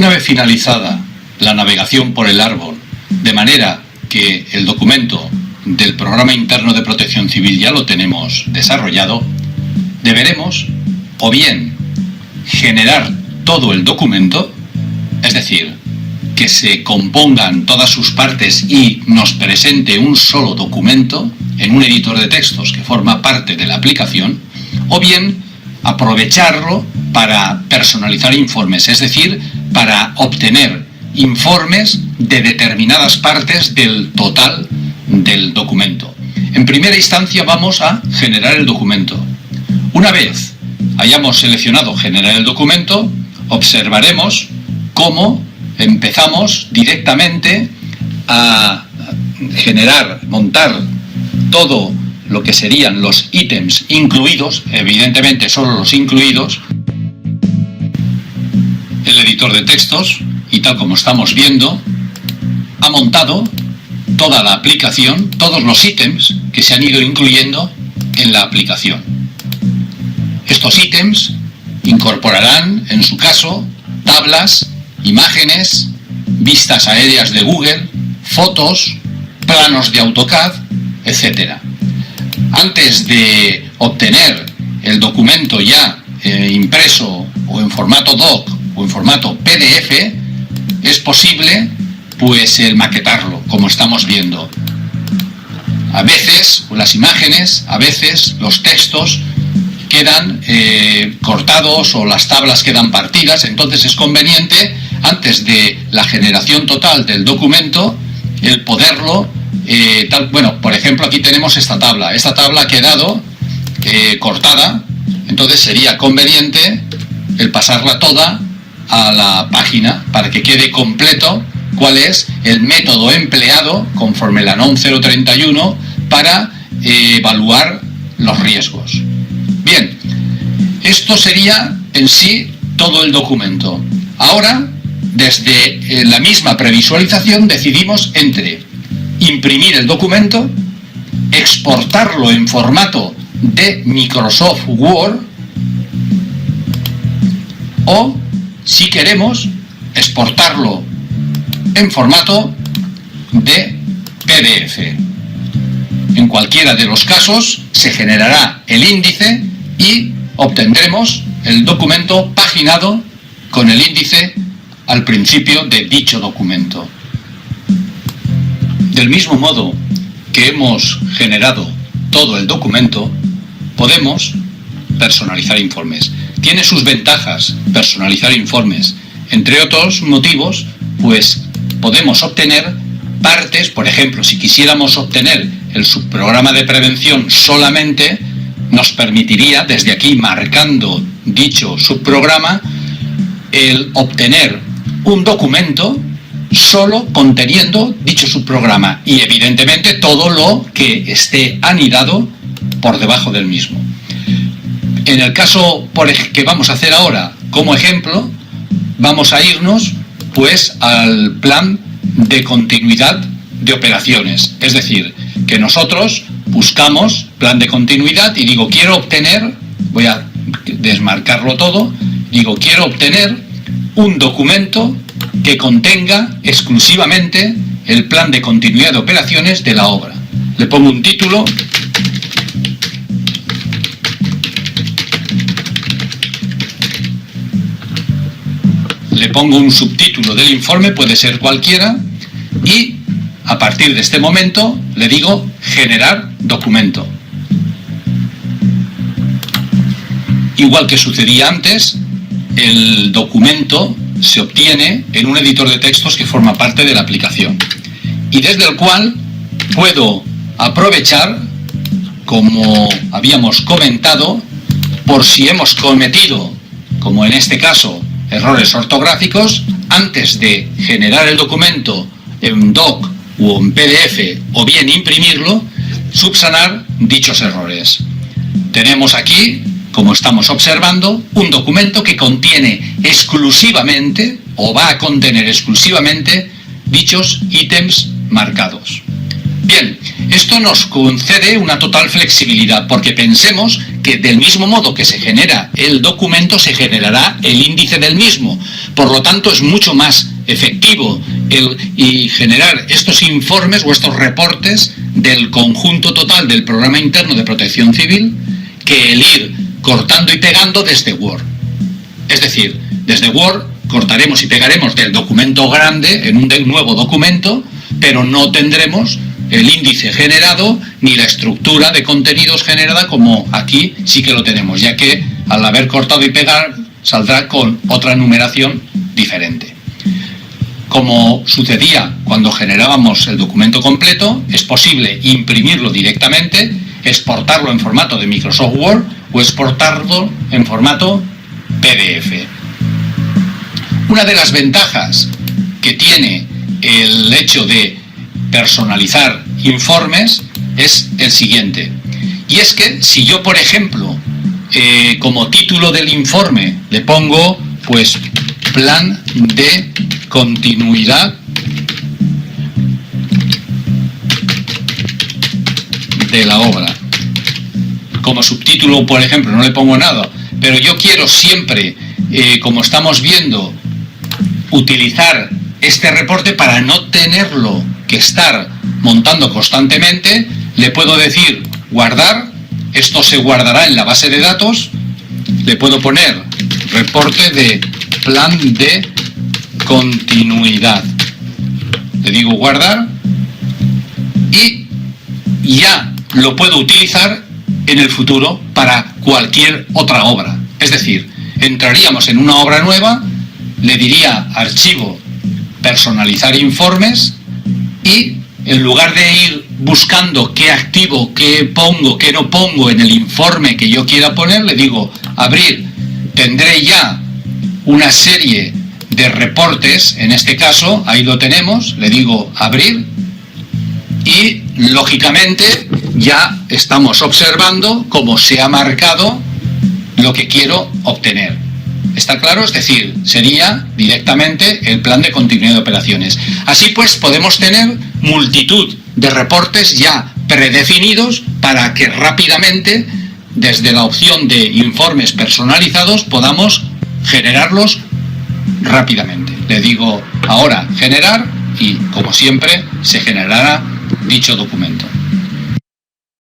Una vez finalizada la navegación por el árbol, de manera que el documento del Programa Interno de Protección Civil ya lo tenemos desarrollado, deberemos o bien generar todo el documento, es decir, que se compongan todas sus partes y nos presente un solo documento en un editor de textos que forma parte de la aplicación, o bien aprovecharlo para personalizar informes, es decir, para obtener informes de determinadas partes del total del documento. En primera instancia vamos a generar el documento. Una vez hayamos seleccionado generar el documento, observaremos cómo empezamos directamente a generar, montar todo lo que serían los ítems incluidos, evidentemente solo los incluidos, el editor de textos, y tal como estamos viendo, ha montado toda la aplicación, todos los ítems que se han ido incluyendo en la aplicación. Estos ítems incorporarán, en su caso, tablas, imágenes, vistas aéreas de Google, fotos, planos de AutoCAD, etc. Antes de obtener el documento ya impreso o en formato doc o en formato PDF, es posible pues el maquetarlo, como estamos viendo. A veces las imágenes, a veces los textos quedan cortados o las tablas quedan partidas, entonces es conveniente, antes de la generación total del documento, el poderlo, por ejemplo aquí tenemos esta tabla ha quedado cortada, entonces sería conveniente el pasarla toda a la página para que quede completo cuál es el método empleado conforme la NOM 031 para evaluar los riesgos. Bien, esto sería en sí todo el documento. Ahora, desde la misma previsualización decidimos entre imprimir el documento, exportarlo en formato de Microsoft Word o, si queremos, exportarlo en formato de PDF. En cualquiera de los casos se generará el índice y obtendremos el documento paginado con el índice al principio de dicho documento. Del mismo modo que hemos generado todo el documento, podemos personalizar informes. Tiene sus ventajas personalizar informes. Entre otros motivos, pues podemos obtener partes, por ejemplo, si quisiéramos obtener el subprograma de prevención solamente, nos permitiría, desde aquí marcando dicho subprograma, el obtener un documento solo conteniendo dicho subprograma y evidentemente todo lo que esté anidado por debajo del mismo. En el caso que vamos a hacer ahora como ejemplo, vamos a irnos pues al plan de continuidad de operaciones, es decir, que nosotros buscamos plan de continuidad y digo quiero obtener, voy a desmarcarlo todo, digo quiero obtener un documento que contenga exclusivamente el plan de continuidad de operaciones de la obra. Le pongo un título, le pongo un subtítulo del informe, puede ser cualquiera, y a partir de este momento le digo generar documento. Igual que sucedía antes, el documento se obtiene en un editor de textos que forma parte de la aplicación y desde el cual puedo aprovechar, como habíamos comentado, por si hemos cometido, como en este caso, errores ortográficos, antes de generar el documento en doc o en PDF o bien imprimirlo, subsanar dichos errores. Tenemos aquí, como estamos observando, un documento que contiene exclusivamente o va a contener exclusivamente dichos ítems marcados. Bien, esto nos concede una total flexibilidad porque pensemos que del mismo modo que se genera el documento, se generará el índice del mismo. Por lo tanto, es mucho más efectivo y generar estos informes o estos reportes del conjunto total del programa interno de protección civil que el ir cortando y pegando desde Word. Es decir, desde Word cortaremos y pegaremos del documento grande en un nuevo documento, pero no tendremos el índice generado ni la estructura de contenidos generada como aquí sí que lo tenemos, ya que al haber cortado y pegar saldrá con otra numeración diferente. Como sucedía cuando generábamos el documento completo, es posible imprimirlo directamente, exportarlo en formato de Microsoft Word o exportarlo en formato PDF. Una de las ventajas que tiene el hecho de personalizar informes es el siguiente, y es que si yo, por ejemplo, como título del informe le pongo pues plan de continuidad de la obra, como subtítulo, por ejemplo, no le pongo nada, pero yo quiero siempre, como estamos viendo, utilizar este reporte para no tenerlo que estar montando constantemente, le puedo decir guardar, esto se guardará en la base de datos, le puedo poner reporte de plan de continuidad, le digo guardar y ya lo puedo utilizar en el futuro para cualquier otra obra. Es decir, entraríamos en una obra nueva, le diría archivo, personalizar informes, y en lugar de ir buscando qué activo, qué pongo, qué no pongo en el informe que yo quiera poner, le digo abrir, tendré ya una serie de reportes, en este caso, ahí lo tenemos, le digo abrir, y lógicamente ya estamos observando cómo se ha marcado lo que quiero obtener. ¿Está claro? Es decir, sería directamente el plan de continuidad de operaciones. Así pues, podemos tener multitud de reportes ya predefinidos para que rápidamente, desde la opción de informes personalizados, podamos generarlos rápidamente. Le digo ahora generar y, como siempre, se generará dicho documento.